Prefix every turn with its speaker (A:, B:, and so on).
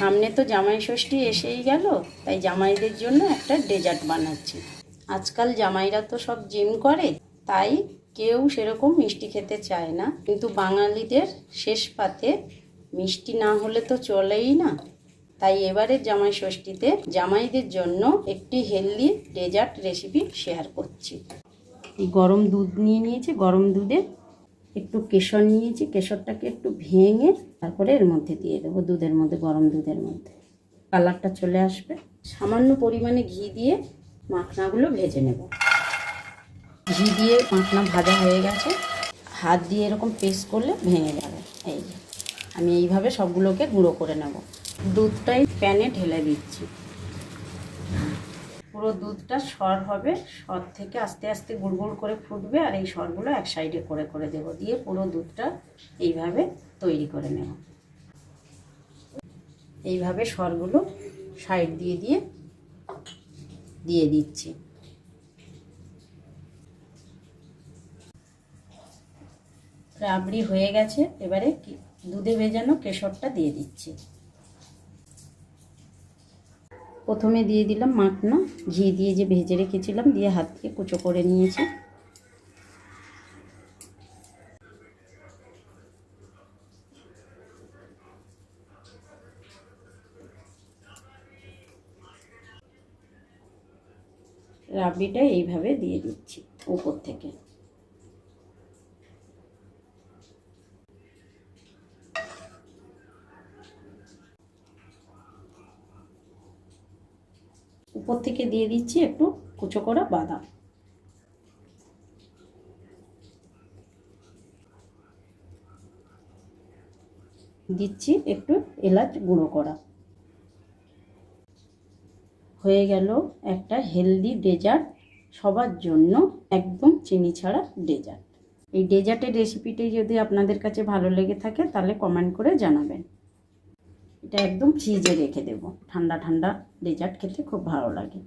A: সামনে তো জামাই ষষ্ঠী এসেই গেল, তাই জামাইদের জন্য একটা ডেজার্ট বানাচ্ছি। আজকাল জামাইরা তো সব জিম করে, তাই কেউ সেরকম মিষ্টি খেতে চায় না, কিন্তু বাঙালিদের শেষ পাতে মিষ্টি না হলে তো চলেই না। তাই এবারে জামাই ষষ্ঠীতে জামাইদের জন্য একটি হেলদি ডেজার্ট রেসিপি শেয়ার করছি। এই গরম দুধ নিয়ে নিয়েছি, গরম দুধে একটু কেশর নিয়েছি, কেশরটাকে একটু ভেঙে তারপরে এর মধ্যে দিয়ে দেবো, দুধের মধ্যে, গরম দুধের মধ্যে। কালারটা চলে আসবে। সামান্য পরিমাণে ঘি দিয়ে মাখনাগুলো ভেজে নেব। ঘি দিয়ে মাখনা ভাজা হয়ে গেছে, হাত দিয়ে এরকম পেস্ট করলে ভেঙে যাবে। এই যে আমি এইভাবে সবগুলোকে গুঁড়ো করে নেব। দুধটাই প্যানে ঢেলে দিচ্ছি। পুরো দুধটা সর হবে, সর থেকে আস্তে আস্তে গুড় গুড় করে ফুটবে, আর এই সরগুলো এক সাইডে করে করে দেবো, দিয়ে পুরো দুধটা এইভাবে তৈরি করে নেব। এইভাবে সরগুলো সাইড দিয়ে দিয়ে দিয়ে দিচ্ছি। রাবড়ি হয়ে গেছে, এবারে দুধে ভেজানো কেশরটা দিয়ে দিচ্ছি। প্রথমে দিয়ে দিলাম মাখনা, ঘি দিয়ে যে ভেজে রেখেছিলাম, দিয়ে হাত দিয়ে কুচো করে নিয়েছি। রাবড়িটা এইভাবে দিয়ে দিচ্ছি উপর থেকে। উপর থেকে দিয়ে দিচ্ছি একটু কুচো করা বাদাম। দিচ্ছি একটু এলাচ গুঁড়ো করা। হয়ে গেল একটা হেলদি ডেজার্ট, সবার জন্য একদম চিনি ছাড়া ডেজার্ট। এই ডেজার্টের রেসিপিটি যদি আপনাদের কাছে ভালো লেগে থাকে তাহলে কমেন্ট করে জানাবেন। এটা একদম ফ্রিজে রেখে দেব, ঠান্ডা ঠান্ডা ডেজার্ট খেতে খুব ভালো লাগে।